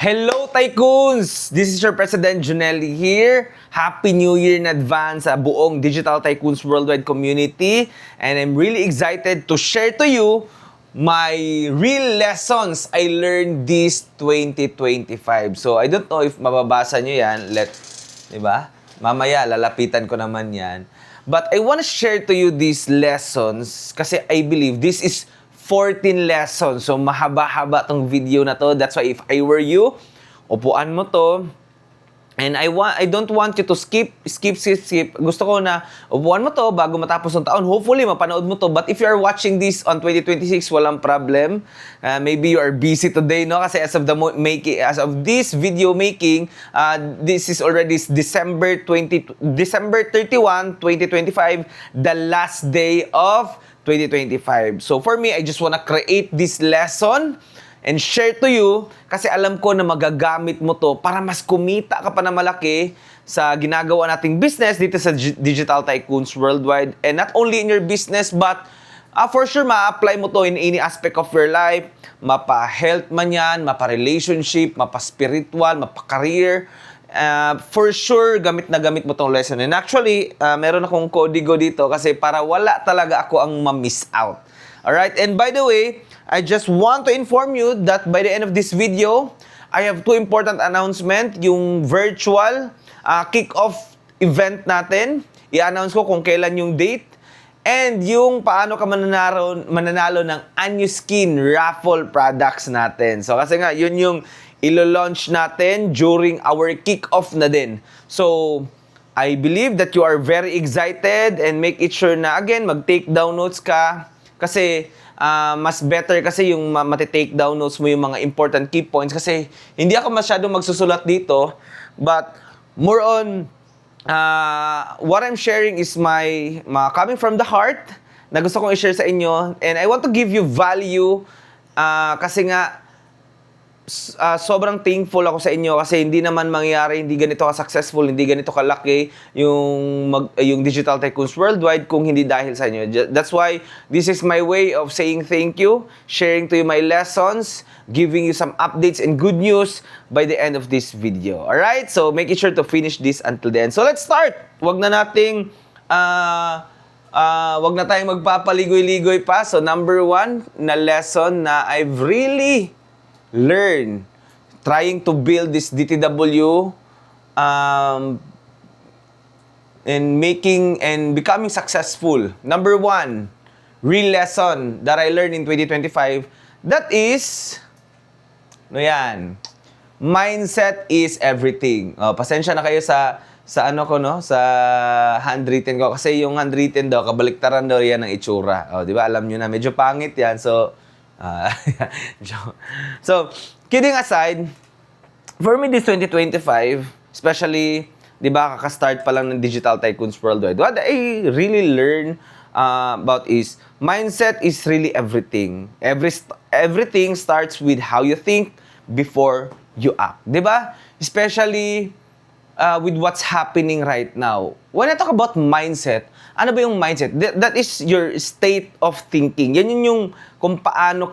Hello, Tycoons! This is your President Junelli here. Happy New Year in advance sa buong Digital Tycoons Worldwide community. And I'm really excited to share to you my real lessons I learned this 2025. So, I don't know if mababasa nyo yan. Diba? Mamaya, lalapitan ko naman yan. But I want to share to you these lessons kasi I believe this is 14 lessons. So, mahaba-haba tong video na to. That's why if I were you, upuan mo to. And I don't want you to skip. Gusto ko na upuan mo to bago matapos ng taon. Hopefully, mapanood mo to. But if you are watching this on 2026, walang problem. Maybe you are busy today, no? Kasi as of this video making, this is already December 31, 2025, the last day of 2025. So for me, I just wanna create this lesson and share to you kasi alam ko na magagamit mo to para mas kumita ka pa na malaki sa ginagawa nating business dito sa Digital Tycoons Worldwide. And not only in your business, but for sure, ma-apply mo to in any aspect of your life. Mapa-health man yan, mapa-relationship, mapa-spiritual, mapa-career. For sure, gamit na gamit mo tong lesson. And actually, meron akong kodigo dito kasi para wala talaga ako ang ma-miss out. Alright? And by the way, I just want to inform you that by the end of this video, I have two important announcements. Yung virtual kick-off event natin. I-announce ko kung kailan yung date. And yung paano ka mananalo ng Anuskin raffle products natin. So kasi nga, yun yung ilo-launch natin during our kick-off na din. So, I believe that you are very excited and make it sure na, again, mag-take down notes ka. Kasi, mas better kasi yung mati-take down notes mo yung mga important key points. Kasi, hindi ako masyadong magsusulat dito. But, more on, what I'm sharing is my coming from the heart na gusto kong i-share sa inyo. And I want to give you value kasi nga, sobrang thankful ako sa inyo kasi hindi naman mangyayari, hindi ganito ka-successful, hindi ganito kalaki yung Digital Tycoons Worldwide kung hindi dahil sa inyo. That's why this is my way of saying thank you, sharing to you my lessons, giving you some updates and good news by the end of this video. Alright? So, make it sure to finish this until the end. So, let's start! Wag na tayong magpapaligoy-ligoy pa. So, number 1 na lesson na I've really learn trying to build this DTW and becoming successful. Number 1, real lesson that I learned in 2025, that is mindset is everything. Pasensya na kayo sa ano ko, no, sa handwritten ko kasi yung handwritten daw kabaliktaran daw yan ng itsura. Di ba? Alam niyo na medyo pangit yan. So, kidding aside, for me this 2025, especially, di ba, kaka-start pa lang ng Digital Tycoons Worldwide, what I really learn about is, mindset is really everything. Everything starts with how you think before you act. Di ba? Especially with what's happening right now. When I talk about mindset, ano ba yung mindset? That is your state of thinking. Yan yung kung paano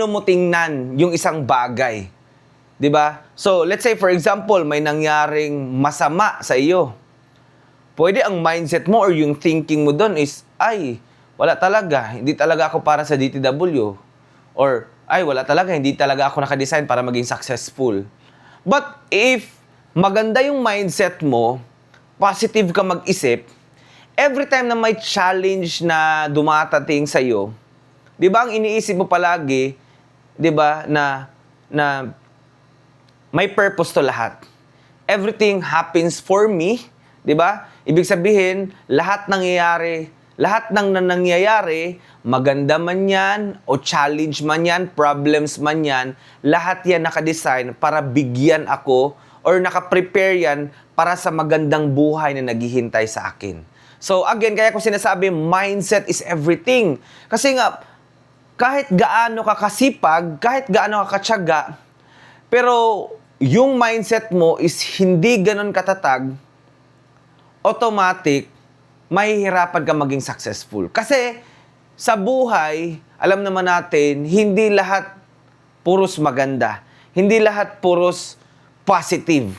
mo tingnan yung isang bagay. 'Di ba? So, let's say for example, may nangyaring masama sa iyo. Pwede ang mindset mo or yung thinking mo doon is, ay, wala talaga, hindi talaga ako para sa DTW. Or, ay, wala talaga, hindi talaga ako nakadesign para maging successful. But if maganda yung mindset mo, positive ka mag-isip, every time na may challenge na dumatating sa iyo, 'di ba, ang iniisip mo palagi, 'di ba, na may purpose to lahat. Everything happens for me, 'di ba? Ibig sabihin, lahat ng nangyayari, maganda man 'yan o challenge man 'yan, problems man 'yan, lahat 'yan naka-design para bigyan ako or naka-prepare 'yan para sa magandang buhay na naghihintay sa akin. So again, kaya ko sinasabi, mindset is everything. Kasi nga, kahit gaano ka kasipag, kahit gaano ka katyaga, pero yung mindset mo is hindi ganun katatag, automatic, mahihirapan ka maging successful. Kasi sa buhay, alam naman natin, hindi lahat puros maganda. Hindi lahat puros positive.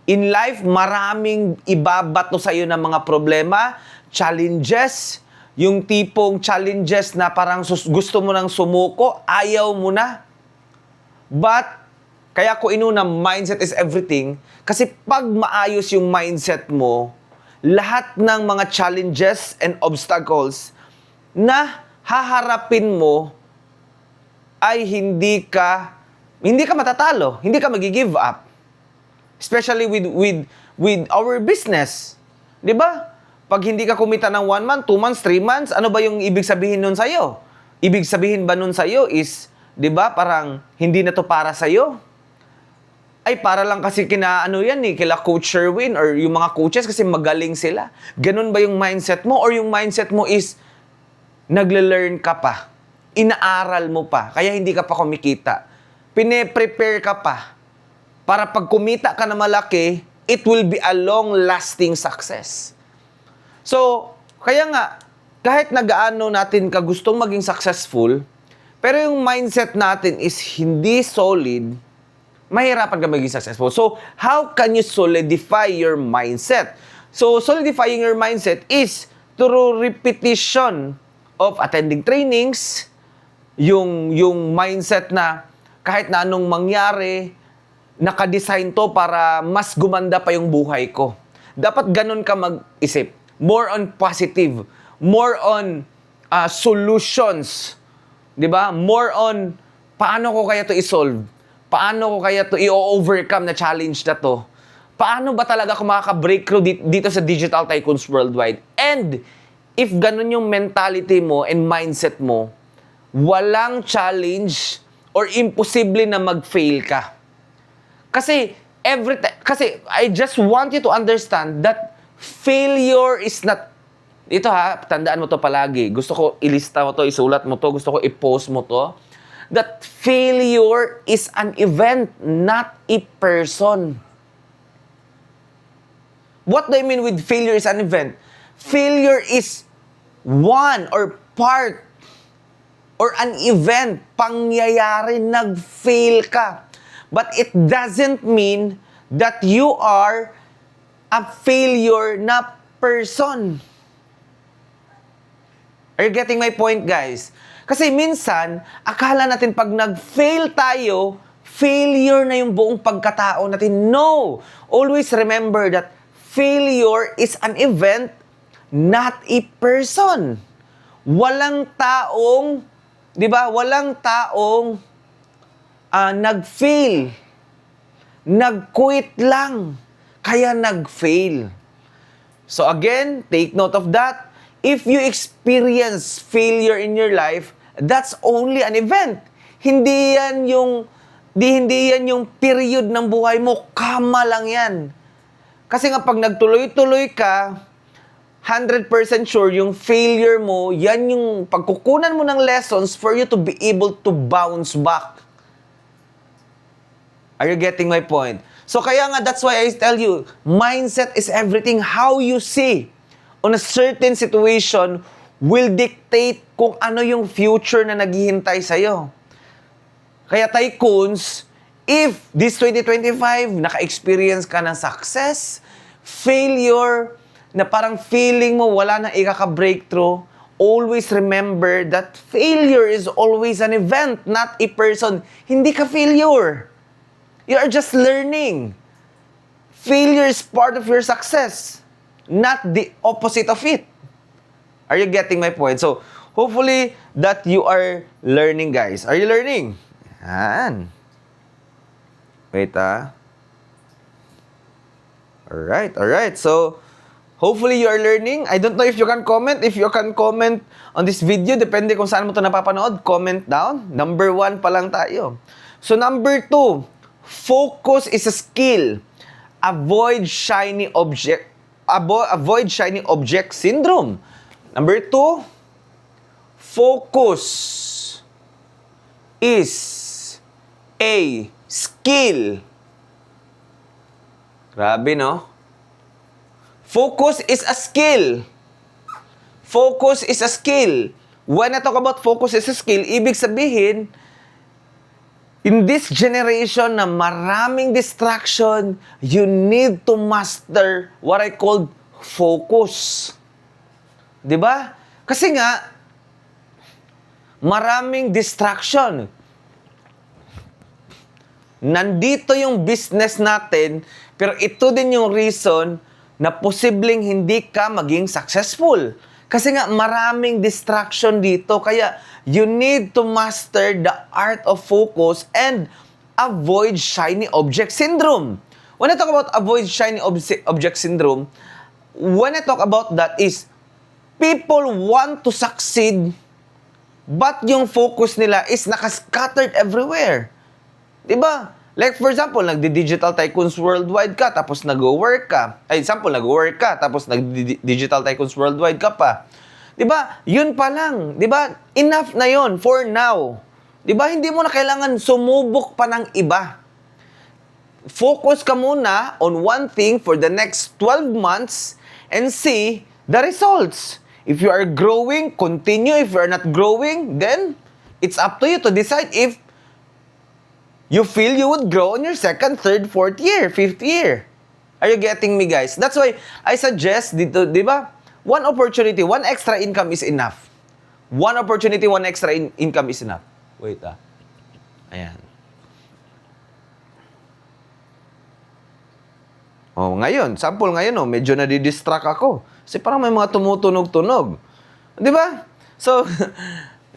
In life, maraming ibabato sa'yo ng mga problema, challenges, yung tipong challenges na parang gusto mo nang sumuko, ayaw mo na. But, kaya ko inuna, mindset is everything. Kasi pag maayos yung mindset mo, lahat ng mga challenges and obstacles na haharapin mo ay hindi ka matatalo, hindi ka magi-give up. Especially with our business. 'Di ba? Pag hindi ka kumita ng 1 month, 2 months, 3 months, ano ba yung ibig sabihin nun sa'yo? Ibig sabihin ba nun sa'yo is, 'di ba, parang hindi na to para sa'yo? Ay, para lang kasi kila Coach Sherwin or yung mga coaches kasi magaling sila. Ganun ba yung mindset mo? Or yung mindset mo is, nagle-learn ka pa. Inaaral mo pa. Kaya hindi ka pa kumikita. Pine-prepare ka pa. Para pag kumita ka na malaki, it will be a long-lasting success. So, kaya nga, kahit nagaano natin ka gustong maging successful, pero yung mindset natin is hindi solid, mahirapan ka maging successful. So, how can you solidify your mindset? So, solidifying your mindset is through repetition of attending trainings, yung mindset na kahit na anong mangyari, nakadesign to para mas gumanda pa yung buhay ko. Dapat ganun ka mag-isip. More on positive. More on solutions. 'Di ba? More on paano ko kaya to i-solve? Paano ko kaya to i-overcome na challenge na to? Paano ba talaga ako makaka-breakthrough dito sa Digital Tycoons Worldwide? And if ganun yung mentality mo and mindset mo, walang challenge or imposible na mag-fail ka. Kasi I just want you to understand that failure is not, ito tandaan mo to palagi. Gusto ko ilista mo to, isulat mo to, gusto ko i-post mo to. That failure is an event, not a person. What do I mean with failure is an event? Failure is one or part or an event, pangyayari, nag-fail ka. But it doesn't mean that you are a failure na person. Are you getting my point, guys? Kasi minsan, akala natin pag nag-fail tayo, failure na yung buong pagkatao natin. No! Always remember that failure is an event, not a person. Walang taong, di ba? Walang taong nag-fail. Nag-quit lang. Kaya nag-fail. So again, take note of that. If you experience failure in your life, that's only an event. Hindi yan yung period ng buhay mo. Kama lang yan. Kasi nga pag nagtuloy-tuloy ka, 100% sure yung failure mo, yan yung pagkukunan mo ng lessons for you to be able to bounce back. Are you getting my point? So kaya nga, that's why I tell you, mindset is everything. How you see on a certain situation will dictate kung ano yung future na naghihintay sa'yo. Kaya Tycoons, if this 2025, naka-experience ka ng success, failure, na parang feeling mo wala nang ikaka-breakthrough, always remember that failure is always an event, not a person. Hindi ka failure. You are just learning. Failure is part of your success, not the opposite of it. Are you getting my point? So, hopefully that you are learning, guys. Are you learning? Yan. Wait, Alright. So, hopefully you are learning. I don't know if you can comment. If you can comment on this video, depende kung saan mo ito napapanood, comment down. Number 1 pa lang tayo. So, number 2, focus is a skill. Avoid shiny object syndrome. Number 2, focus is a skill. Grabe, no? Focus is a skill. Focus is a skill. When I talk about focus is a skill, ibig sabihin, In this generation na maraming distraction, you need to master what I call focus. 'Di ba? Kasi nga, maraming distraction. Nandito yung business natin, pero ito din yung reason na posibleng hindi ka maging successful. Kasi nga, maraming distraction dito. Kaya, you need to master the art of focus and avoid shiny object syndrome. When I talk about avoid shiny object syndrome, when I talk about that is, people want to succeed, but yung focus nila is nakascattered everywhere. Diba? Like for example, nagdi-digital tycoons worldwide ka, tapos nag-work ka. Ay, example, nag-work ka, tapos nag-digital tycoons worldwide ka pa. Diba? Yun pa lang. Diba? Enough na yun for now. Diba? Hindi mo na kailangan sumubok pa ng iba. Focus ka muna on one thing for the next 12 months and see the results. If you are growing, continue. If you are not growing, then it's up to you to decide if you feel you would grow in your second, third, fourth year, fifth year. Are you getting me, guys? That's why I suggest dito, di ba? One opportunity, one extra income is enough. One opportunity, one extra income is enough. Wait, Ayan. Oh, ngayon, sample ngayon, medyo nadidistract ako. Kasi parang may mga tumutunog-tunog. Di ba? So,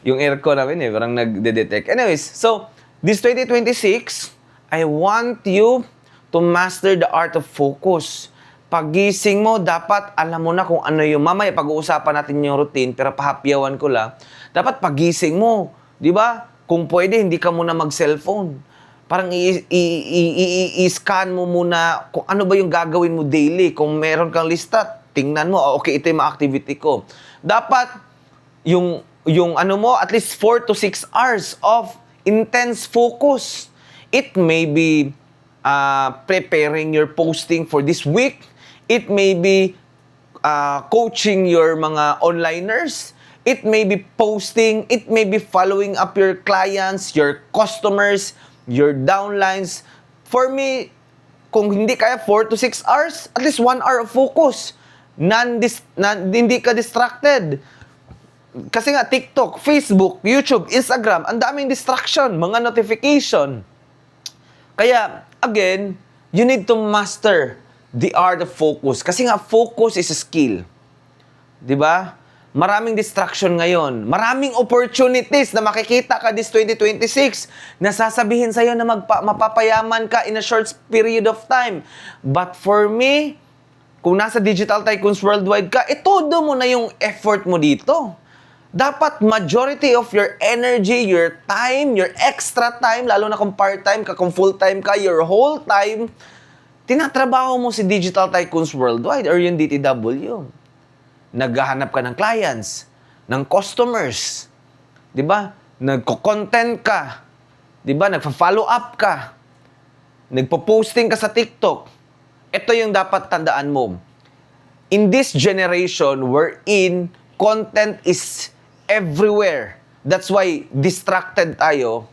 yung aircon namin parang nagde-detect. Anyways, so, this 2026, I want you to master the art of focus. Pagising mo, dapat alam mo na kung ano yung mamaya pag-uusapan natin yung routine, pero pahapyawan ko lang. Dapat pagising mo, di ba? Kung pwede, hindi ka muna mag-cellphone. Parang i-scan mo muna kung ano ba yung gagawin mo daily. Kung meron kang lista, tingnan mo, okay, ito yung mga activity ko. Dapat, yung ano mo, at least 4 to 6 hours of intense focus. It may be preparing your posting for this week. It may be coaching your mga onliners. It may be posting. It may be following up your clients, your customers, your downlines. For me, kung hindi kaya 4 to 6 hours, at least 1 hour of focus. Hindi ka distracted. Kasi nga, TikTok, Facebook, YouTube, Instagram, ang daming distraction, mga notification. Kaya, again, you need to master the art of focus. Kasi nga, focus is a skill. Diba? Maraming distraction ngayon. Maraming opportunities na makikita ka this 2026 na sasabihin sa'yo na mapapayaman ka in a short period of time. But for me, kung nasa Digital Tycoons Worldwide ka, itodo mo na yung effort mo dito. Dapat majority of your energy, your time, your extra time, lalo na kung part-time ka, kung full-time ka, your whole time, tinatrabaho mo si Digital Tycoons Worldwide or yung DTW. Naghahanap ka ng clients, ng customers, di ba? Nagko-content ka, di ba? Nagpa-follow up ka, nagpo-posting ka sa TikTok. Ito yung dapat tandaan mo. In this generation, wherein content is everywhere. That's why distracted tayo.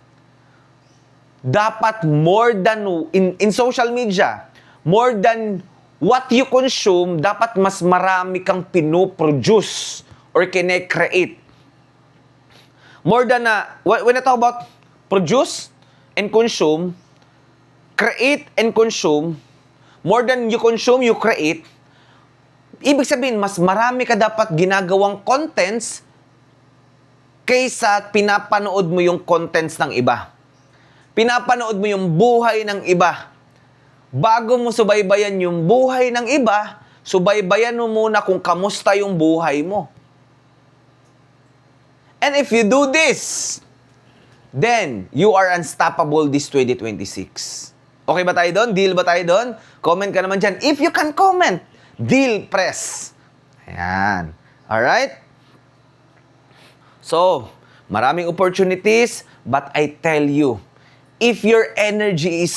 Dapat more than in social media, more than what you consume, dapat mas marami kang pinoproduce or kine-create. More than when I talk about produce and consume, create and consume, more than you consume, you create. Ibig sabihin, mas marami ka dapat ginagawang contents kaysa pinapanood mo yung contents ng iba. Pinapanood mo yung buhay ng iba. Bago mo subaybayan yung buhay ng iba, subaybayan mo muna kung kamusta yung buhay mo. And if you do this, then you are unstoppable this 2026. Okay ba tayo doon? Deal ba tayo doon? Comment ka naman dyan. If you can comment, deal press. Ayan. Alright? So, maraming opportunities, but I tell you, if your energy is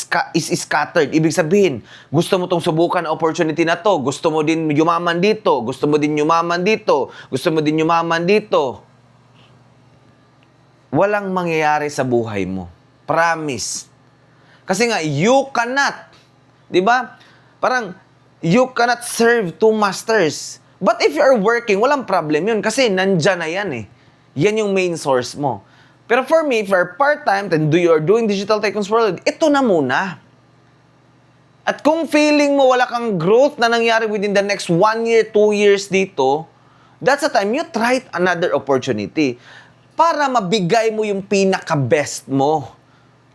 scattered, ibig sabihin, gusto mo tong subukan na opportunity na to, gusto mo din yumaman dito, gusto mo din yumaman dito, gusto mo din yumaman dito, walang mangyayari sa buhay mo Promise. Kasi nga, you cannot. Di ba? Parang, you cannot serve two masters. But if you're working, walang problem yun. Kasi nandyan na yan eh. Yan yung main source mo. Pero for me, if you're part-time, then you're doing Digital Tycoons World, ito na muna. At kung feeling mo wala kang growth na nangyari within the next 1 year, 2 years dito, that's the time you try another opportunity para mabigay mo yung pinaka-best mo.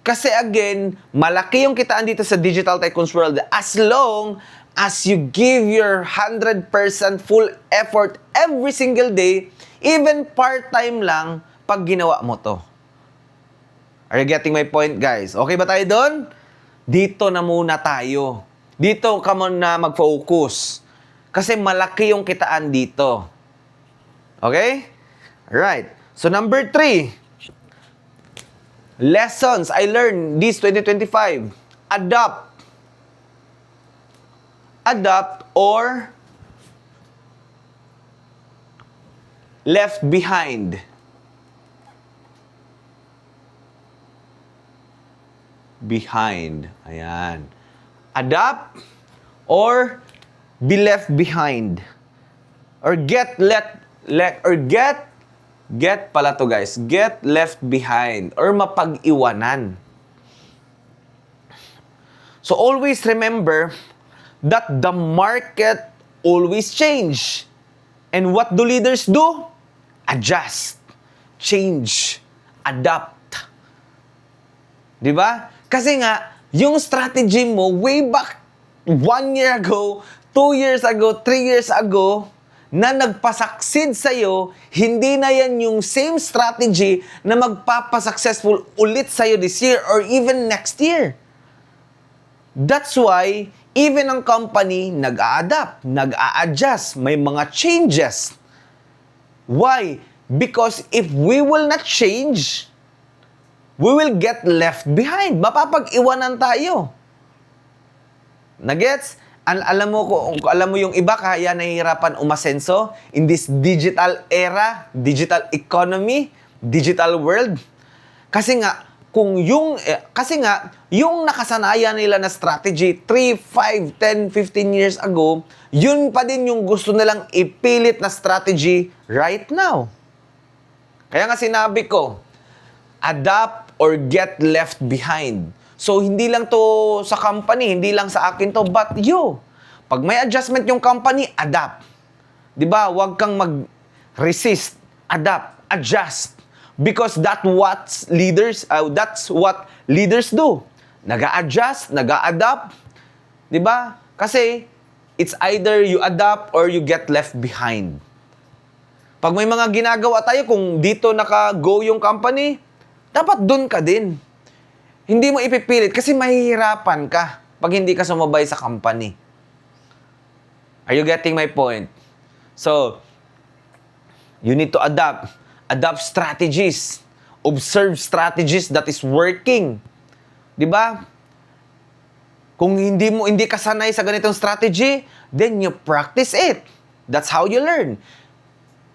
Kasi again, malaki yung kitaan dito sa Digital Tycoons World as long as you give your 100% full effort every single day, even part-time lang, pag ginawa mo to. Are you getting my point, guys? Okay ba tayo doon? Dito na muna tayo. Dito ka muna mag-focus. Kasi malaki yung kitaan dito. Okay? Alright. So, number 3. Lessons I learned this 2025. Adapt. Adapt or left behind. Behind. Ayan. Adapt or be left behind. Or get pala to guys. Get left behind or mapag-iwanan. So always remember that the market always change. And what do leaders do? Adjust, change, adapt. 'Di ba? Kasi nga, yung strategy mo way back 1 year ago, 2 years ago, 3 years ago, na nagpasucceed sa'yo, hindi na yan yung same strategy na magpapasuccessful ulit sa'yo this year or even next year. That's why, even ang company nag-a-adapt, nag-a-adjust, may mga changes. Why? Because if we will not change, we will get left behind. Mapapag-iwanan tayo. Nagets? Alam mo yung iba kaya nahihirapan umasenso in this digital era, digital economy, digital world. Kasi nga yung nakasanayan nila na strategy 3, 5, 10, 15 years ago, yun pa din yung gusto nilang ipilit na strategy right now. Kaya nga sinabi ko, adapt or get left behind. So, hindi lang to sa company, hindi lang sa akin to, but you. Pag may adjustment yung company, adapt. 'Di ba? Huwag kang mag-resist, adapt, adjust. Because that's what leaders do. Nag-a-adjust, nag-a-adapt. 'Di ba? Kasi it's either you adapt or you get left behind. Pag may mga ginagawa tayo, kung dito naka-go yung company, dapat dun ka din. Hindi mo ipipilit kasi mahihirapan ka pag hindi ka sumabay sa company. Are you getting my point? So, you need to adapt. Adapt strategies. Observe strategies that is working. 'Di ba? Kung hindi ka sanay sa ganitong strategy, then you practice it. That's how you learn.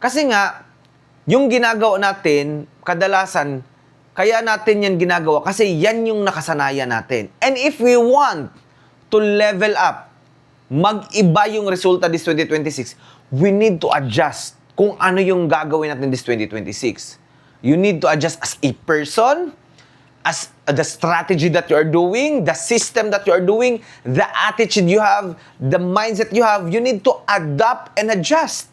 Kasi nga, yung ginagawa natin, kadalasan, kaya natin yan ginagawa kasi yan yung nakasanayan natin. And if we want to level up, mag-iba yung resulta this 2026, we need to adjust kung ano yung gagawin natin this 2026. You need to adjust as a person, as the strategy that you are doing, the system that you are doing, the attitude you have, the mindset you have, you need to adapt and adjust.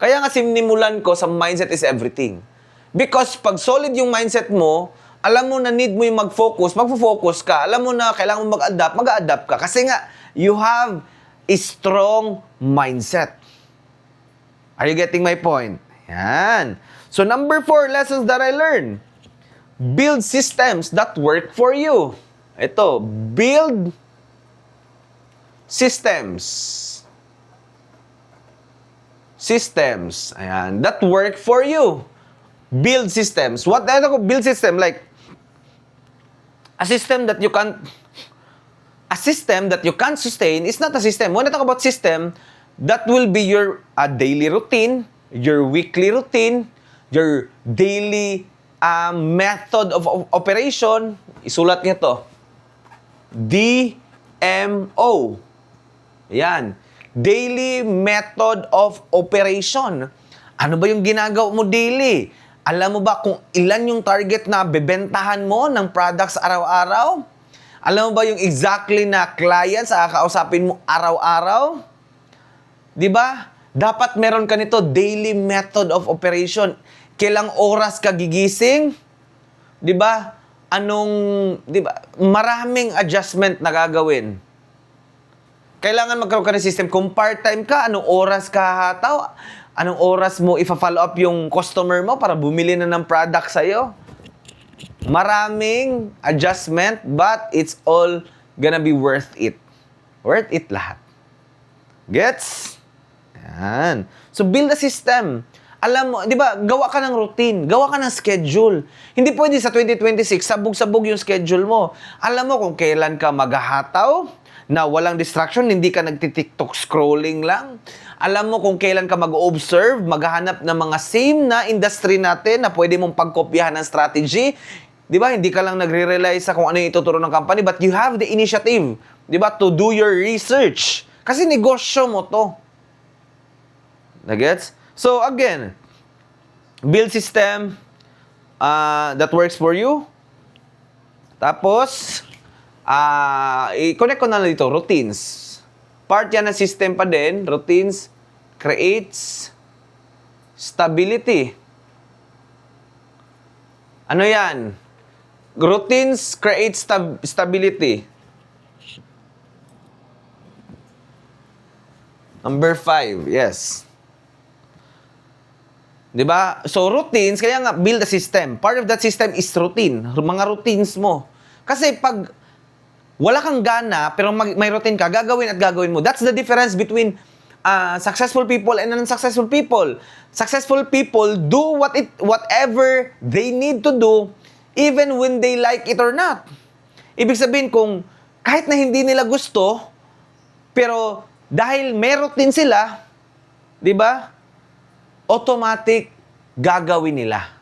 Kaya nga sinimulan ko sa mindset is everything. Because pag solid yung mindset mo, alam mo na need mo yung magfo-focus ka. Alam mo na kailangan mo mag-adapt ka. Kasi nga, you have a strong mindset. Are you getting my point? Yan. So number 4 lessons that I learned. Build systems that work for you. Ito, build systems. Systems. Ayan. That work for you. Build systems. What ano ko build system? Like, a system that you can't sustain is not a system. When I talk about system, that will be your daily routine, your weekly routine, your daily method of operation, isulat niyo to. DMO. Yan. Daily method of operation. Ano ba yung ginagawa mo daily? Alam mo ba kung ilan yung target na bebentahan mo ng products araw-araw? Alam mo ba yung exactly na clients na kakausapin mo araw-araw? Di ba? Dapat meron ka nito, daily method of operation. Kailang oras ka gigising? Di ba? Di ba? Maraming adjustment na gagawin. Kailangan magkaroon ka ng system. Kung part-time ka, anong oras ka hataw? Anong oras mo ifa-follow up yung customer mo para bumili na ng product sa'yo? Maraming adjustment, but it's all gonna be worth it. Worth it lahat. Gets? Yan. So, build a system. Alam mo, di ba, gawa ka ng routine, gawa ka ng schedule. Hindi pwede sa 2026, sabog-sabog yung schedule mo. Alam mo kung kailan ka maghahataw, na walang distraction, hindi ka nagti-TikTok scrolling lang. Alam mo kung kailan ka mag-observe, maghahanap ng mga same na industry natin na pwede mong pagkopyahan ng strategy. Di ba? Hindi ka lang nagre-rely sa kung ano yung ituturo ng company, but you have the initiative, di ba, to do your research. Kasi negosyo mo to. Nagets? So, again, build system that works for you. Tapos, i-connect ko na lang dito, routines. Part yan ng system pa din. Routines creates stability. Ano yan? Routines create stability. Number 5, yes. Diba? So, routines, kaya nga, build a system. Part of that system is routine. Mga routines mo. Kasi pag wala kang gana, pero may routine ka, gagawin at gagawin mo. That's the difference between successful people and unsuccessful people. Successful people do whatever they need to do, even when they like it or not. Ibig sabihin, kung kahit na hindi nila gusto, pero dahil may routine sila, di ba? Automatic gagawin nila.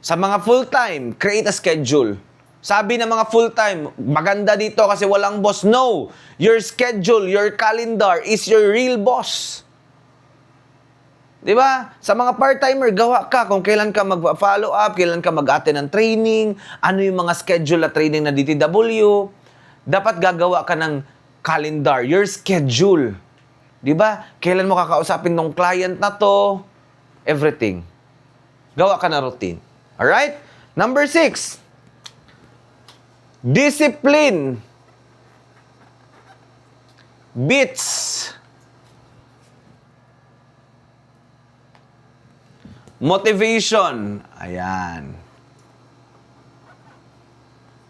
Sa mga full-time, create a schedule. Sabi ng mga full-time, maganda dito kasi walang boss. No! Your schedule, your calendar is your real boss. Di ba? Sa mga part-timer, gawa ka kung kailan ka mag-follow up, kailan ka mag-attend ng training, ano yung mga schedule na training na DTW. Dapat gagawa ka ng calendar, your schedule. Di ba? Kailan mo kakausapin ng client na to, everything. Gawa ka na routine. Alright? Number 6. Discipline beats motivation. Ayan.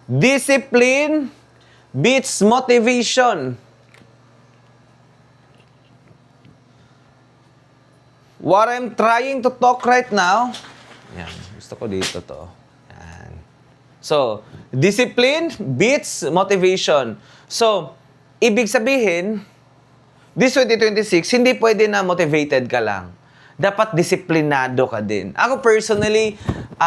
Discipline beats motivation. What I'm trying to talk right now, ayan, gusto ko dito to. Ayan. So, discipline beats motivation. So, ibig sabihin, this 2026, hindi pwede na motivated ka lang. Dapat disiplinado ka din. Ako personally,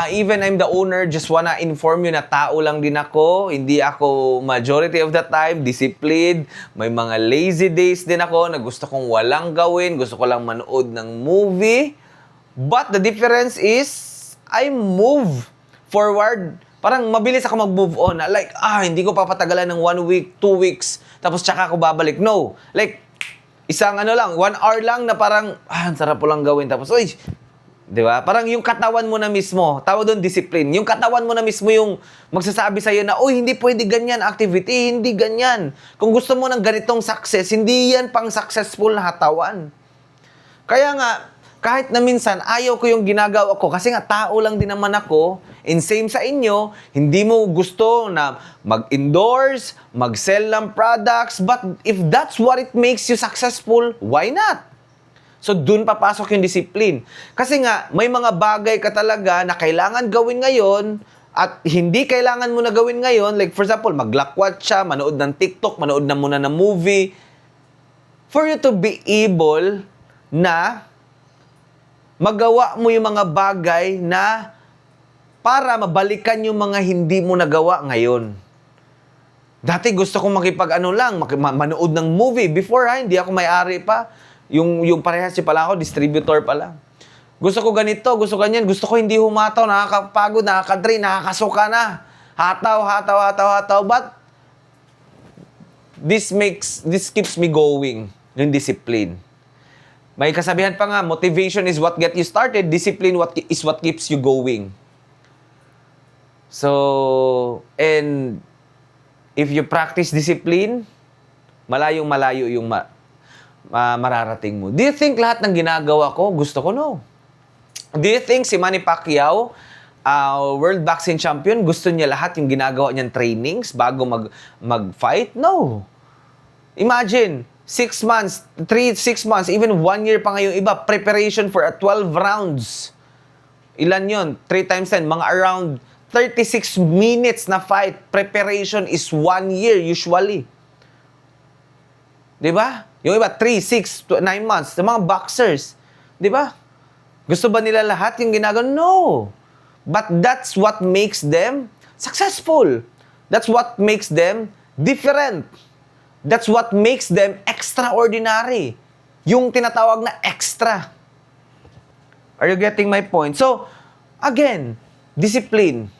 even I'm the owner, just wanna inform you na tao lang din ako. Hindi ako majority of the time disciplined. May mga lazy days din ako na gusto kong walang gawin. Gusto ko lang manood ng movie. But the difference is, I move forward. Parang mabilis ako mag-move on. Like, hindi ko papatagalan ng 1 week, 2 weeks, tapos tsaka ako babalik. No. Like, isang 1 hour lang na parang, ang sarap po lang gawin. Tapos, uy, di ba? Parang yung katawan mo na mismo, tawag doon discipline. Yung katawan mo na mismo yung magsasabi sa'yo na, uy, hindi pwede ganyan activity, hindi ganyan. Kung gusto mo ng ganitong success, hindi yan pang successful na katawan. Kaya nga, kahit na minsan, ayaw ko yung ginagawa ko kasi nga tao lang din naman ako, and same sa inyo, hindi mo gusto na mag-endorse, mag-sell ng products, but if that's what it makes you successful, why not? So, dun papasok yung discipline. Kasi nga, may mga bagay ka talaga na kailangan gawin ngayon at hindi kailangan mo na gawin ngayon. Like, for example, mag-lakwat siya, manood ng TikTok, manood na muna ng movie. For you to be able na magawa mo yung mga bagay na para mabalikan yung mga hindi mo nagawa ngayon. Dati gusto kong manood ng movie. Before, hindi ako may-ari pa. Yung parehas pala ako, distributor pa lang. Gusto ko ganito, gusto ganyan. Gusto ko hindi humataw, nakakapagod, nakakadrain, nakakasuka na. Hataw. But, this keeps me going. Yung discipline. May kasabihan pa nga, motivation is what get you started, discipline is what keeps you going. So, and if you practice discipline, malayong-malayo yung mararating mo. Do you think lahat ng ginagawa ko, gusto ko? No. Do you think si Manny Pacquiao, world boxing champion, gusto niya lahat yung ginagawa niyang trainings bago mag-fight? No. Imagine, 6 months, 6 months, even 1 year pa ngayong iba, preparation for a 12 rounds. Ilan yon? 3 times 10, mga around 36 minutes na fight. Preparation is 1 year usually. Diba? Yung iba, 3, 6, 9 months. Yung mga boxers. Diba? Gusto ba nila lahat yung ginagawa? No. But that's what makes them successful. That's what makes them different. That's what makes them extraordinary. Yung tinatawag na extra. Are you getting my point? So, again, discipline.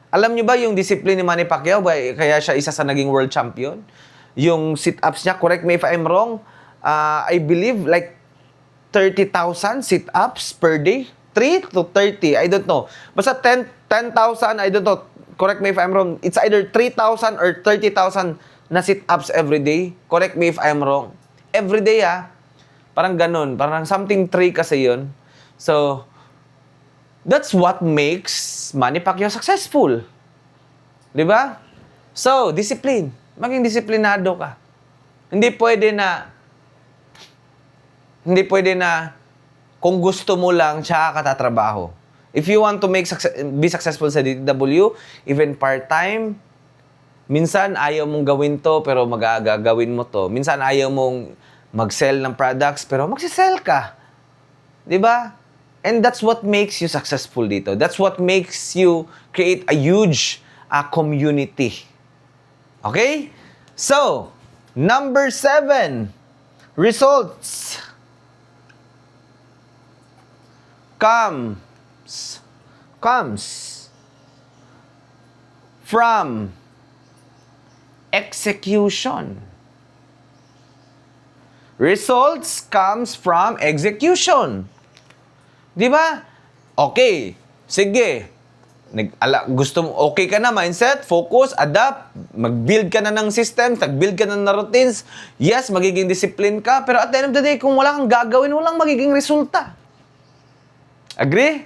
Alam niyo ba yung discipline ni Manny Pacquiao, kaya siya isa sa naging world champion? Yung sit-ups niya, correct me if I'm wrong, I believe like 30,000 sit-ups per day. 3 to 30, I don't know. Basta 10,000, I don't know. Correct me if I'm wrong. It's either 3,000 or 30,000 na sit-ups every day. Correct me if I'm wrong. Every day, parang ganun. Parang something 3 kasi yun. So, that's what makes Manny Pacquiao successful. Di ba? So, discipline. Maging disiplinado ka. Hindi pwede na kung gusto mo lang, tsaka ka tatrabaho. If you want to be successful sa DTW, even part-time, minsan ayaw mong gawin to, pero magagawin mo to. Minsan ayaw mong mag-sell ng products, pero magsisell ka. Di ba? And that's what makes you successful dito. That's what makes you create a huge community. Okay? So, number 7, results comes from execution. Results comes from execution. Di ba? Okay. Sige. Gusto mo, okay ka na, mindset, focus, adapt, mag-build ka na ng systems, nag-build ka na ng routines. Yes, magiging discipline ka, pero at the end of the day, kung wala kang gagawin, walang magiging resulta. Agree?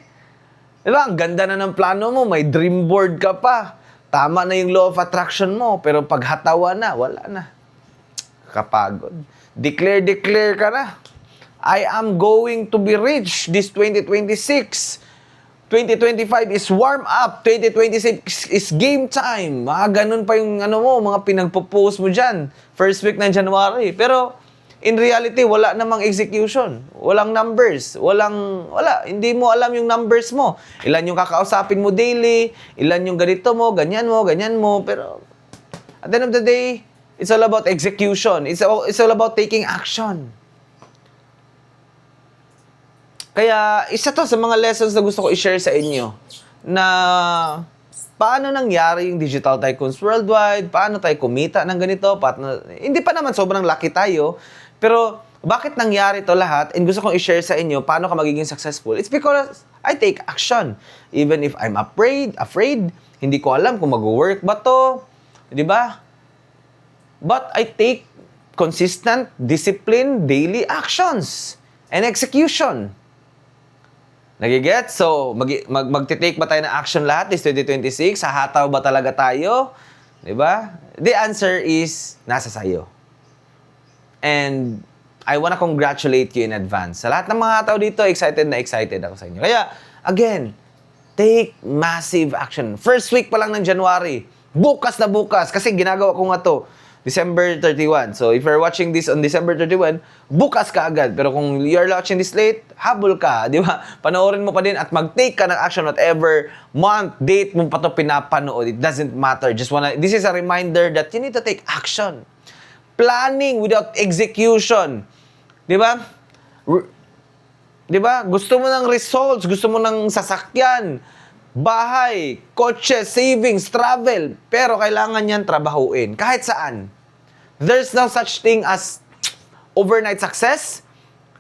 Diba? Ang ganda na ng plano mo, may dream board ka pa. Tama na yung law of attraction mo, pero pag hatawa na, wala na. Kapagod. Declare ka na. I am going to be rich this 2026. 2025 is warm up. 2026 is game time. Mga ganun pa yung mga pinagpo-post mo dyan. First week ng January. Pero, in reality, wala namang execution. Walang numbers. Wala. Hindi mo alam yung numbers mo. Ilan yung kakausapin mo daily. Ilan yung ganito mo, ganyan mo. Pero, at the end of the day, it's all about execution. It's all about taking action. Kaya, isa to sa mga lessons na gusto ko i-share sa inyo na paano nangyari yung Digital Tycoons Worldwide, paano tayo kumita ng ganito, hindi pa naman sobrang laki tayo, pero bakit nangyari to lahat and gusto kong i-share sa inyo paano ka magiging successful. It's because I take action. Even if I'm afraid, hindi ko alam kung mag-work ba to, di ba? But I take consistent, discipline, daily actions and execution. Nagigets? So, magtitake ba tayo ng action lahat this 2026? Hahataw ba talaga tayo? Diba? The answer is, nasa sayo. And, I wanna congratulate you in advance. Sa lahat ng mga tao dito, excited ako sa inyo. Kaya, again, take massive action. First week pa lang ng January. Bukas na bukas. Kasi ginagawa ko nga to. December 31. So, if you're watching this on December 31, bukas ka agad. Pero kung you're watching this late, habol ka, di ba? Panoorin mo pa din at mag-take ka ng action whatever month, date mo pa ito pinapanood. It doesn't matter. This is a reminder that you need to take action. Planning without execution. Di ba? Di ba? Gusto mo ng results, gusto mo ng sasakyan, bahay, kotse, savings, travel, pero kailangan yan trabahuin. Kahit saan. There's no such thing as overnight success.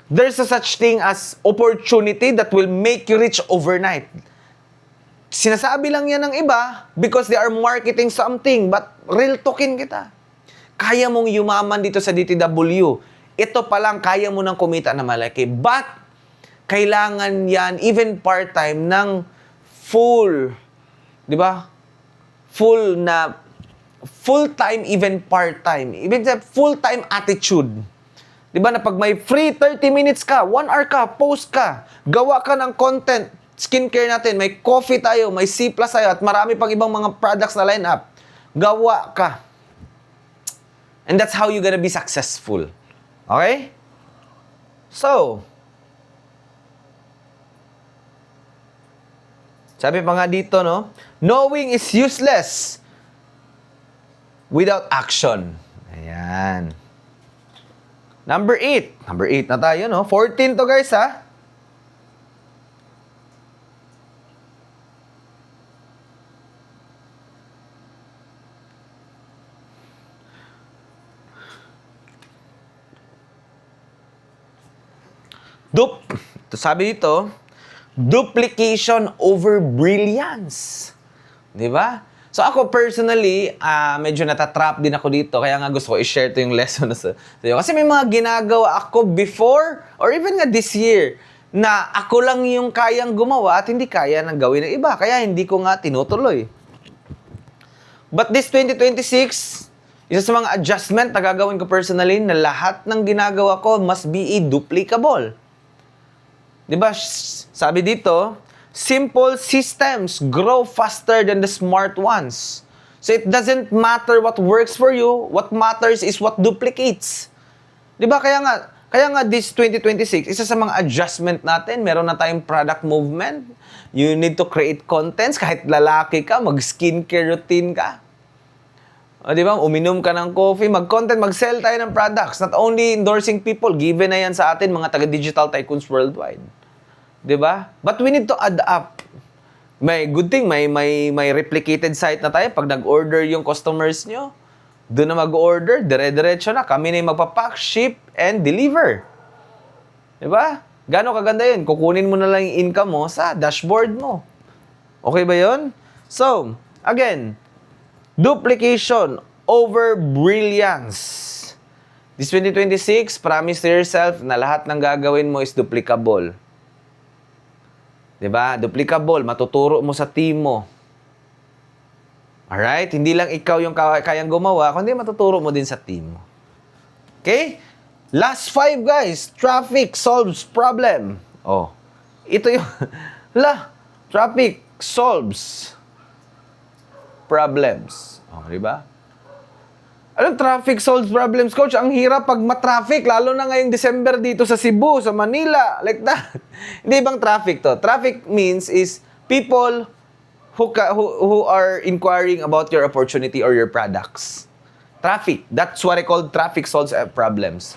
There's no such thing as opportunity that will make you rich overnight. Sinasabi lang yan ng iba because they are marketing something, but real talkin kita. Kaya mong yumaman dito sa DTW. Ito pa lang, kaya mo nang kumita na malaki. But, kailangan yan, even part-time, ng full, di ba? Full-time, even part-time. Ibig sabihin, full-time attitude. Di ba na pag may free 30 minutes ka, 1 hour ka, post ka, gawa ka ng content, skincare natin, may coffee tayo, may C+ tayo, at marami pang ibang mga products na line up. Gawa ka. And that's how you're gonna be successful. Okay? So, sabi pa nga dito, no? Knowing is useless without action. Ayan. Number 8. Number 8 na tayo, no? 14 to, guys, ha? Sabi dito, duplication over brilliance. Di ba? So ako personally, medyo natatrap din ako dito. Kaya nga gusto ko i-share to yung lesson sa iyo. Kasi may mga ginagawa ako before or even nga this year na ako lang yung kayang gumawa at hindi kaya ng gawin ng iba. Kaya hindi ko nga tinutuloy. But this 2026, isa sa mga adjustment na gagawin ko personally na lahat ng ginagawa ko must be duplicable. Diba, sabi dito, simple systems grow faster than the smart ones. So it doesn't matter what works for you, what matters is what duplicates. Diba, kaya nga this 2026, isa sa mga adjustment natin, meron na tayong product movement. You need to create contents, kahit lalaki ka, mag-skincare routine ka. O, di ba? Uminom ka ng coffee, mag-content, mag-sell tayo ng products. Not only endorsing people, given na yan sa atin, mga taga-digital tycoons worldwide. Di ba? But we need to add up. May good thing, may replicated site na tayo. Pag nag-order yung customers nyo, doon na mag-order, dire-diretso na. Kami na yung magpapack, ship, and deliver. Di ba? Gano'ng kaganda yun? Kukunin mo na lang yung income mo sa dashboard mo. Okay ba yun? So, again, duplication over brilliance. This 2026, promise to yourself na lahat ng gagawin mo is duplicable. Diba? Duplicable. Matuturo mo sa team mo. Alright? Hindi lang ikaw yung kayang gumawa, kundi matuturo mo din sa team mo. Okay? Last 5, guys. Traffic solves problem. Oh. Ito yung... Traffic solves problems. Oh, di ba? Anong traffic solves problems, coach? Ang hirap pag matraffic, lalo na ngayong December dito sa Cebu, sa Manila, like that. Hindi bang traffic to? Traffic means is people who are inquiring about your opportunity or your products. Traffic. That's what I call traffic solves problems.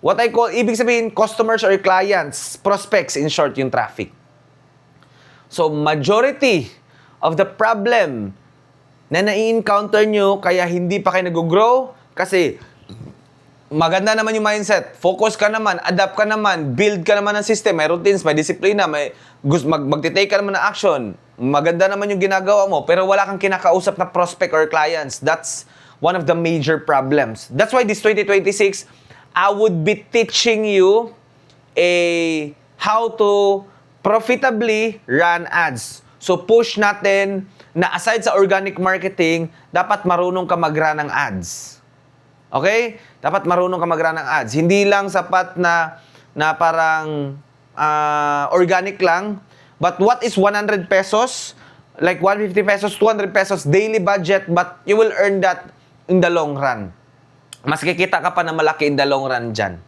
What I call, ibig sabihin, customers or clients, prospects, in short, yung traffic. So, majority of the problem na nai-encounter nyo, kaya hindi pa kayo nag-grow, kasi maganda naman yung mindset, focus ka naman, adapt ka naman, build ka naman ng system, may routines, may disiplina, magtitake ka naman ng action, maganda naman yung ginagawa mo, pero wala kang kinakausap na prospect or clients. That's one of the major problems. That's why this 2026, I would be teaching you how to profitably run ads. So push natin na aside sa organic marketing, dapat marunong ka mag-run ng ads. Okay? Dapat marunong ka mag-run ng ads. Hindi lang sapat na parang organic lang. But what is 100 pesos? Like 150 pesos, 200 pesos daily budget, but you will earn that in the long run. mas kikita ka pa na malaki in the long run dyan.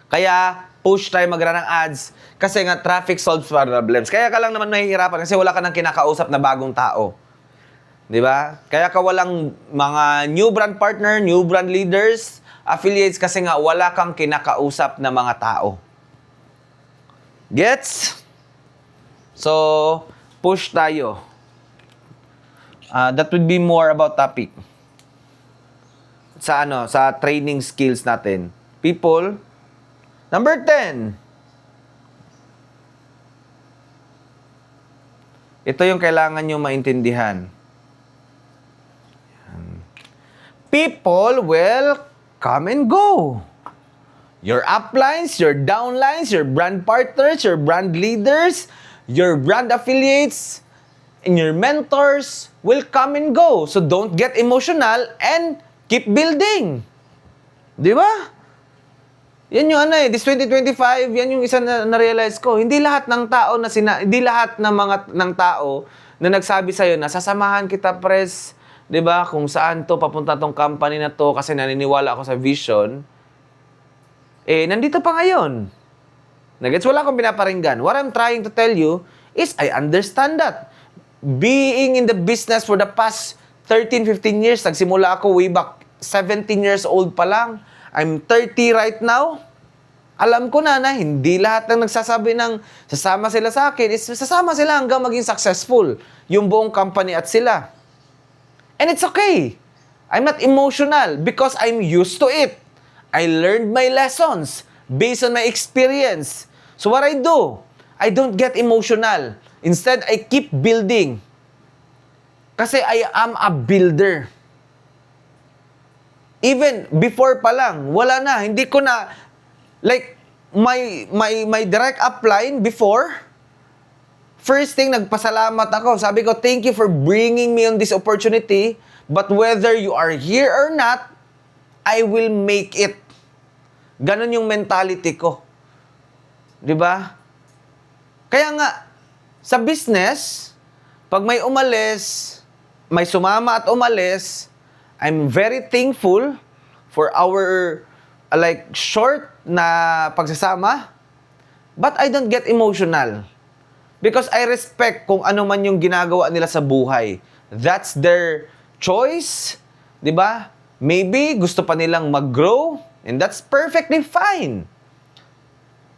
Kaya, push tayo magra ng ads kasi nga traffic solves problems. Kaya ka lang naman mahihirapan kasi wala ka nang kinakausap na bagong tao. Di ba? Kaya ka walang mga new brand partner, new brand leaders, affiliates kasi nga wala kang kinakausap na mga tao. Gets? So, push tayo. That would be more about topic. Sa training skills natin. People. Number 10. Ito yung kailangan nyo maintindihan. People will come and go. Your uplines, your downlines, your brand partners, your brand leaders, your brand affiliates, and your mentors will come and go. So don't get emotional and keep building. Di ba? Yan yung this 2025, yan yung isa na na-realize ko. Hindi lahat ng tao hindi lahat ng tao na nagsabi sa'yo na sasamahan kita, pres, 'di ba? Kung saan to papunta tong company na to kasi naniniwala ako sa vision. Nandito pa ngayon. Nagets, wala akong pinaparinggan. What I'm trying to tell you is I understand that. Being in the business for the past 13, 15 years, nagsimula ako way back 17 years old pa lang. I'm 30 right now. Alam ko na hindi lahat ng nagsasabi ng sasama sila sa akin is sasama sila hanggang maging successful yung buong company at sila. And it's okay. I'm not emotional because I'm used to it. I learned my lessons based on my experience. So what I do, I don't get emotional. Instead, I keep building. Kasi I am a builder. Even before pa lang, wala na. Hindi ko na, like, my direct upline before, first thing, nagpasalamat ako. Sabi ko, thank you for bringing me on this opportunity, but whether you are here or not, I will make it. Ganon yung mentality ko. Diba? Kaya nga, sa business, pag may umalis, may sumama at umalis, I'm very thankful for our short na pagsasama, but I don't get emotional because I respect kung ano man yung ginagawa nila sa buhay. That's their choice, 'di ba? Maybe gusto pa nilang mag-grow and that's perfectly fine.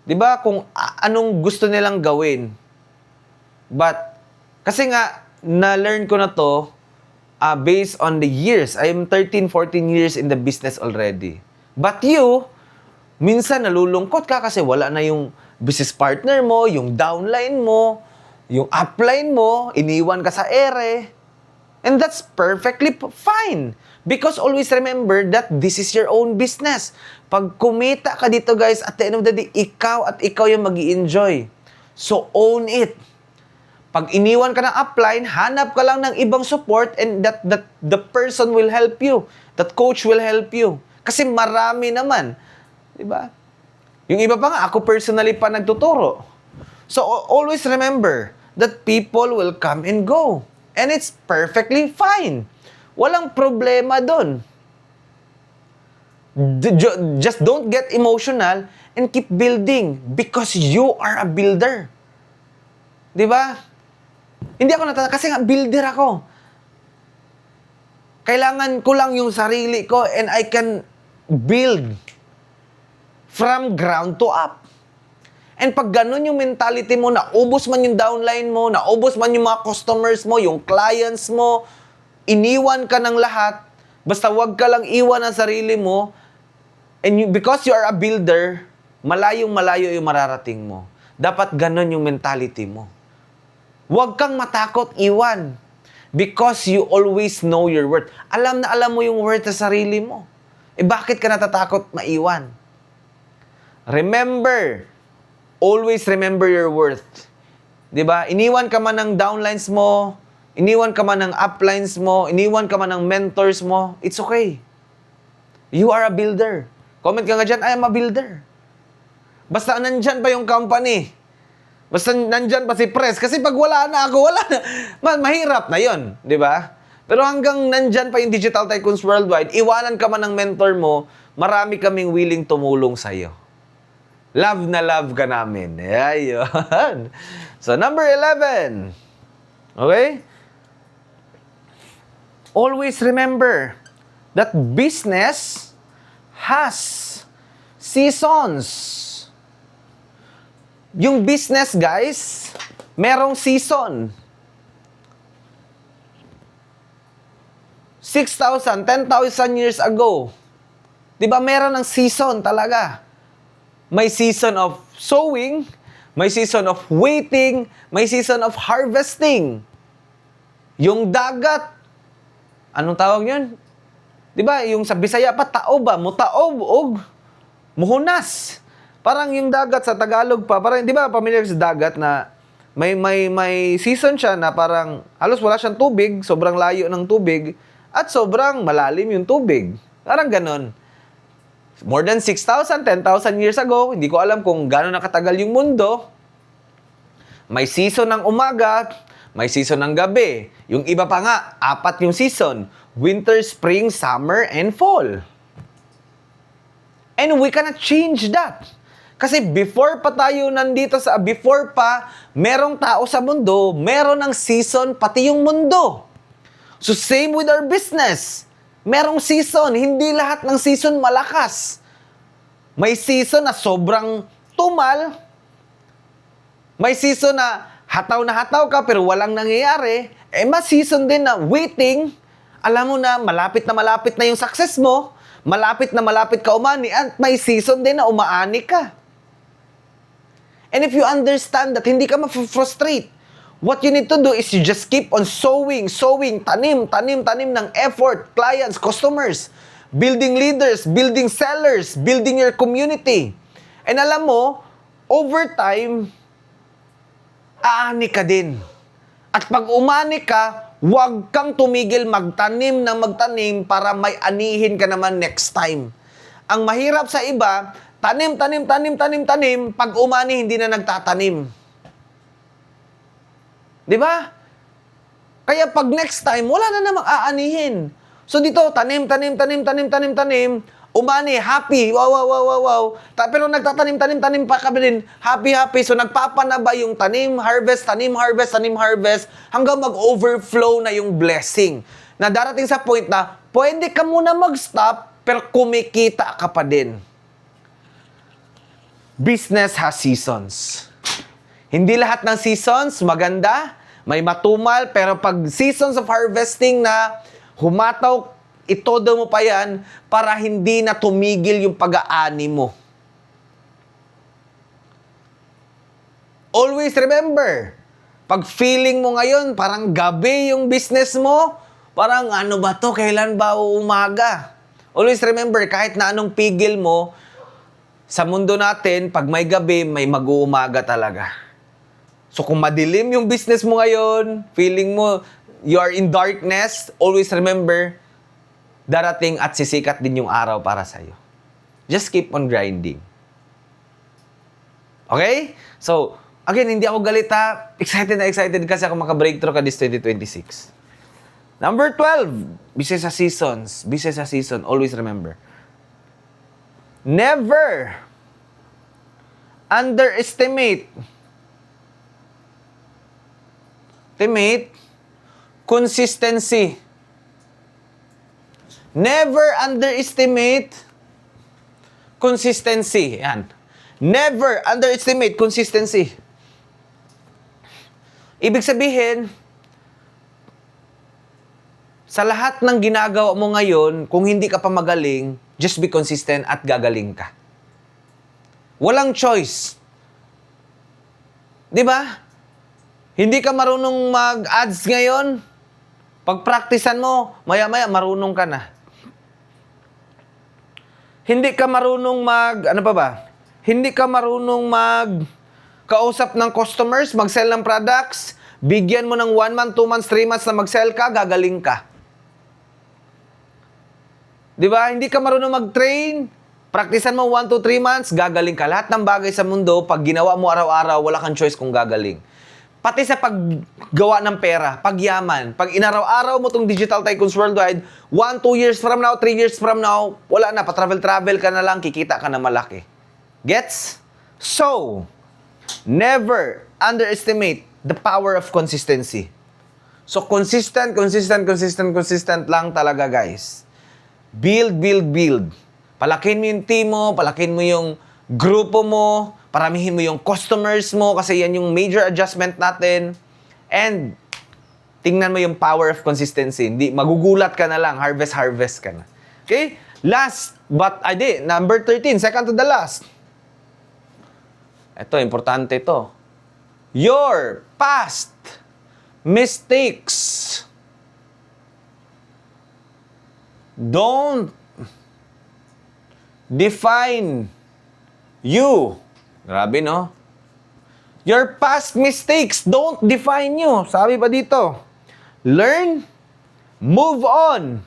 'Di ba? Kung anong gusto nilang gawin. But kasi nga na-learn ko na to based on the years. I am 13, 14 years in the business already. But you, minsan nalulungkot ka kasi wala na yung business partner mo, yung downline mo, yung upline mo, iniwan ka sa ere. And that's perfectly fine. Because always remember that this is your own business. Pag kumita ka dito, guys, at the end of the day, ikaw at ikaw yung mag-i-enjoy. So own it. Pag iniwan ka ng upline, hanap ka lang ng ibang support and that the person will help you. That coach will help you. Kasi marami naman. Diba? Yung iba pa nga, ako personally pa nagtuturo. So, always remember that people will come and go. And it's perfectly fine. Walang problema dun. Just don't get emotional and keep building because you are a builder. Diba? Hindi ako kasi nga builder ako. Kailangan ko lang yung sarili ko and I can build from ground to up. And pag ganun yung mentality mo, naubos man yung downline mo, naubos man yung mga customers mo, yung clients mo, iniwan ka ng lahat, basta wag ka lang iwan ang sarili mo, and because you are a builder, malayong-malayo yung mararating mo. Dapat ganun yung mentality mo. Huwag kang matakot iwan. Because you always know your worth. Alam na alam mo yung worth sa sarili mo. Bakit ka natatakot maiwan? Remember. Always remember your worth. 'Di ba? Iniwan ka man ng downlines mo, iniwan ka man ng uplines mo, iniwan ka man ng mentors mo, it's okay. You are a builder. Comment ka nga dyan, I am a builder. Basta nandyan pa yung company. Basta nandyan pa si Pres. Kasi pag wala na ako, wala na. Mahirap na yon, di ba? Pero hanggang nandyan pa yung Digital Tycoons Worldwide, iwanan ka man ng mentor mo, marami kaming willing tumulong sa'yo. Love na love ka namin. Ayun. So, number 11. Okay? Always remember that business has seasons. Yung business, guys, merong season. 6,000, 10,000 years ago. Di ba meron ng season talaga? May season of sowing, may season of waiting, may season of harvesting. Yung dagat, anong tawag yun? Di ba, yung sa Bisaya pa, tao ba? Mutaob, og, muhunas. Parang yung dagat sa Tagalog pa, parang, di ba, familiar sa dagat na may season siya na parang halos wala siyang tubig, sobrang layo ng tubig, at sobrang malalim yung tubig. Parang ganon. More than 6,000, 10,000 years ago, hindi ko alam kung gano'n nakatagal yung mundo. May season ng umaga, may season ng gabi. Yung iba pa nga, 4 yung season. Winter, spring, summer, and fall. And we cannot change that. Kasi before pa merong tao sa mundo, meron ng season pati yung mundo. So same with our business. Merong season, hindi lahat ng season malakas. May season na sobrang tumal. May season na hataw ka pero walang nangyayari. May season din na waiting. Alam mo na malapit na yung success mo. Malapit ka umani. At may season din na umaani ka. And if you understand that hindi ka ma-frustrate, what you need to do is you just keep on sowing, tanim ng effort, clients, customers, building leaders, building sellers, building your community. And alam mo, over time, aani ka din. At pag umani ka, huwag kang tumigil magtanim para may anihin ka naman next time. Ang mahirap sa iba, tanim, pag umani, hindi na nagtatanim. Di ba? Kaya pag next time, wala na namang aanihin. So dito, tanim, umani, happy, wow. Pero nagtatanim pa ka din, happy. So nagpapanaba yung tanim, harvest, hanggang mag-overflow na yung blessing. Na darating sa point na, pwede ka muna mag-stop, pero kumikita ka pa din. Business has seasons. Hindi lahat ng seasons maganda, may matumal, pero pag seasons of harvesting na humataw, itodo mo pa yan para hindi na tumigil yung pag-aani mo. Always remember, pag feeling mo ngayon, parang gabi yung business mo, parang ano ba to, kailan ba umaga? Always remember, kahit na anong pigil mo, sa mundo natin, pag may gabi, may mag-uumaga talaga. So kung madilim yung business mo ngayon, feeling mo you are in darkness, always remember, darating at sisikat din yung araw para sa'yo. Just keep on grinding. Okay? So, again, hindi ako galit ha. Excited kasi ako maka-breakthrough ka this 2026. Number 12, business sa seasons. Business sa season, always remember. Never underestimate consistency. Never underestimate consistency. Yan. Never underestimate consistency. Ibig sabihin, sa lahat ng ginagawa mo ngayon, kung hindi ka pa magaling, just be consistent at gagaling ka. Walang choice. Di ba? Hindi ka marunong mag-ads ngayon, pag-practicean mo, maya-maya marunong ka na. Hindi ka marunong Hindi ka marunong kausap ng customers, mag-sell ng products, bigyan mo ng 1 month, 2 months, 3 months na mag-sell ka, gagaling ka. Di ba? Hindi ka marunong mag-train, practicean mo 1 to 3 months, gagaling ka. Lahat ng bagay sa mundo, pag ginawa mo araw-araw, wala kang choice kung gagaling. Pati sa paggawa ng pera, pagyaman, pag inaraw-araw mo tong Digital Tycoons Worldwide, 1, 2 years from now, 3 years from now, wala na, pa-travel-travel ka na lang, kikita ka na malaki. Gets? So, never underestimate the power of consistency. So, consistent lang talaga, guys. Build. Palakin mo yung team mo, palakin mo yung grupo mo, paramihin mo yung customers mo kasi yan yung major adjustment natin. And tingnan mo yung power of consistency. Hindi, magugulat ka na lang, harvest ka na. Okay? Last, number 13, second to the last. Ito, importante ito. Your past mistakes don't define you. Grabe, no? Your past mistakes don't define you. Sabi pa dito, learn, move on.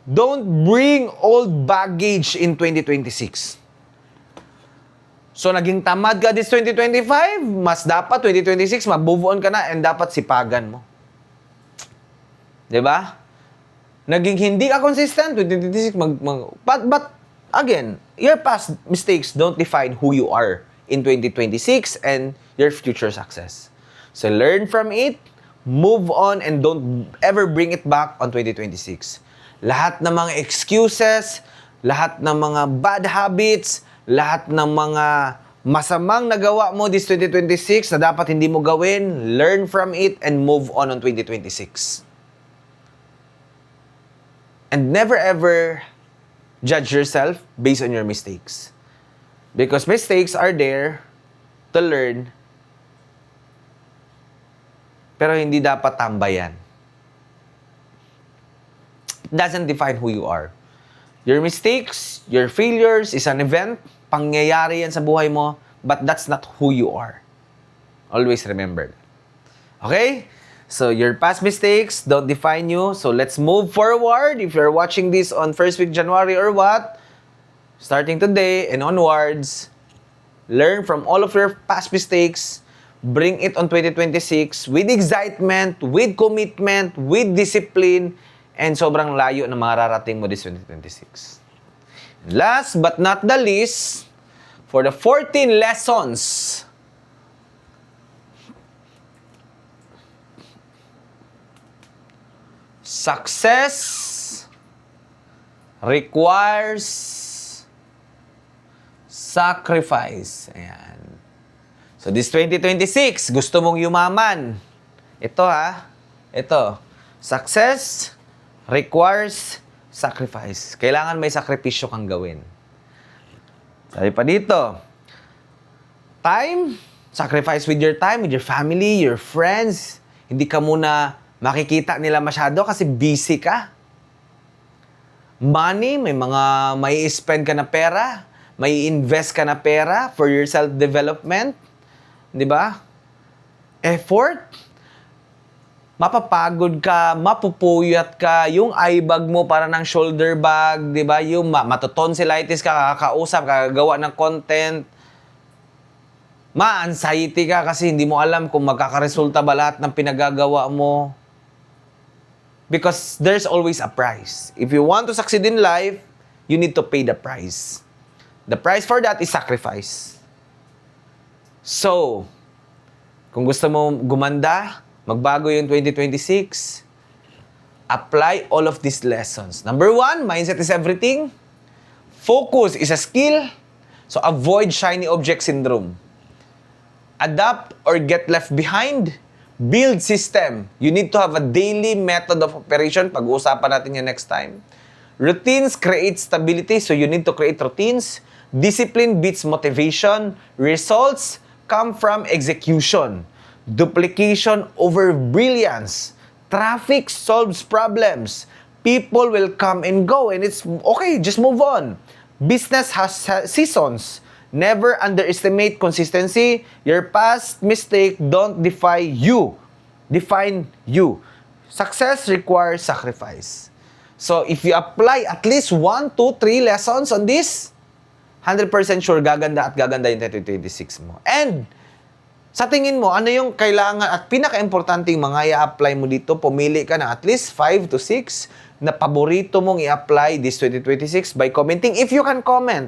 Don't bring old baggage in 2026. So, naging tamad ka this 2025, mas dapat 2026, mag-move on ka na and dapat sipagan mo. Diba? Naging hindi ka consistent, 2026, but again, your past mistakes don't define who you are in 2026 and your future success. So learn from it, move on, and don't ever bring it back on 2026. Lahat ng mga excuses, lahat ng mga bad habits, lahat ng mga masamang nagawa mo this 2026 na dapat hindi mo gawin, learn from it and move on 2026. And never ever judge yourself based on your mistakes. Because mistakes are there to learn, pero hindi dapat tambayan. It doesn't define who you are. Your mistakes, your failures is an event, pangyayari yan sa buhay mo, but that's not who you are. Always remember. Okay? So, your past mistakes don't define you. So, let's move forward. If you're watching this on first week January or what, starting today and onwards, learn from all of your past mistakes, bring it on 2026 with excitement, with commitment, with discipline, and sobrang layo na mararating mo this 2026. Last but not the least, for the 14 lessons success requires sacrifice. Ayan. So, this 2026, gusto mong yumaman. Ito ha. Ito. Success requires sacrifice. Kailangan may sakripisyo kang gawin. Sabi pa dito, time, sacrifice with your time, with your family, your friends. Hindi ka muna makikita nila masyado kasi busy ka. Money, may spend ka na pera, may invest ka na pera for your self-development. Di ba? Effort. Mapapagod ka, mapupuyat ka, yung eye bag mo para ng shoulder bag, di ba? Yung matotonsillitis ka, kakausap, kagagawa ng content. Ma-anxiety ka kasi hindi mo alam kung magkakaresulta ba lahat ng pinagagawa mo. Because there's always a price. If you want to succeed in life, you need to pay the price. The price for that is sacrifice. So, kung gusto mo gumanda, magbago yung 2026, apply all of these lessons. Number 1, mindset is everything. Focus is a skill. So, avoid shiny object syndrome. Adapt or get left behind. Build system. You need to have a daily method of operation. Pag-uusapan natin yan next time. Routines create stability, so you need to create routines. Discipline beats motivation. Results come from execution. Duplication over brilliance. Traffic solves problems. People will come and go and it's okay, just move on. Business has seasons. Never underestimate consistency. Your past mistake don't define you. Define you. Success requires sacrifice. So, if you apply at least 1, 2, 3 lessons on this, 100% sure gaganda at gaganda yung 2026 mo. And, Sa tingin mo, ano yung kailangan at pinaka-importanting mga i-apply mo dito? Pumili ka ng at least 5 to 6 na paborito mong i-apply this 2026 by commenting if you can comment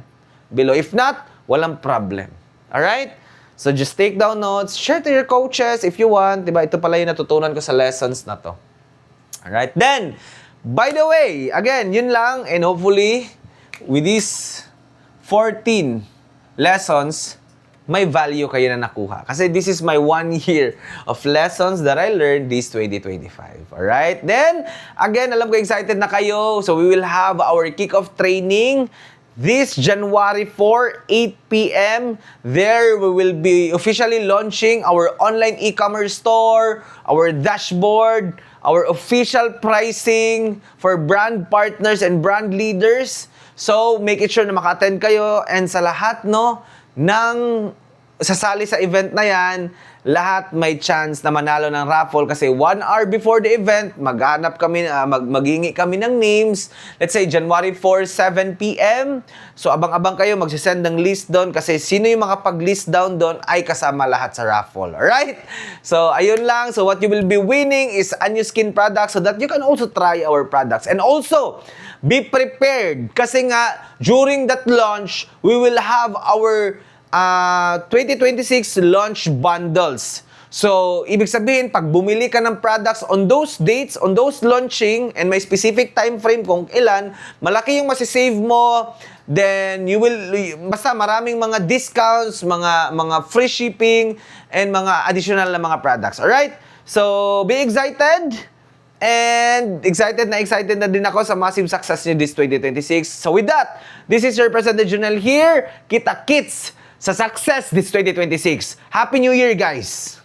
below. If not, walang problem. Alright? So just take down notes, share to your coaches if you want. Diba? Ito pala yung natutunan ko sa lessons na to. Alright? Then, by the way, again, yun lang. And hopefully, with these 14 lessons, may value kayo na nakuha. Kasi this is my 1 year of lessons that I learned this 2025. Alright? Then, again, alam ko excited na kayo. So, we will have our kickoff training this January 4, 8 p.m. There, we will be officially launching our online e-commerce store, our dashboard, our official pricing for brand partners and brand leaders. So, make it sure na maka-attend kayo. And sa lahat, no, ng sasali sa event na yan, lahat may chance na manalo ng raffle kasi 1 hour before the event, maghanap kami, maghingi kami ng names. Let's say January 4, 7 p.m. So abang-abang kayo, magsisend ng list doon kasi sino yung makapag-list down doon ay kasama lahat sa raffle. Alright? So ayun lang. So what you will be winning is Anyo Skin products so that you can also try our products. And also, be prepared kasi nga during that launch, we will have our 2026 launch bundles. So, ibig sabihin, pag bumili ka ng products on those dates, on those launching, and may specific time frame kung ilan, malaki yung masisave mo, then you will, basta maraming mga discounts, mga free shipping, and mga additional na mga products. Alright? So, be excited! And excited na din ako sa massive success niyo this 2026. So with that, this is your President Junel here. Kita-kits sa success this 2026. Happy New Year, guys!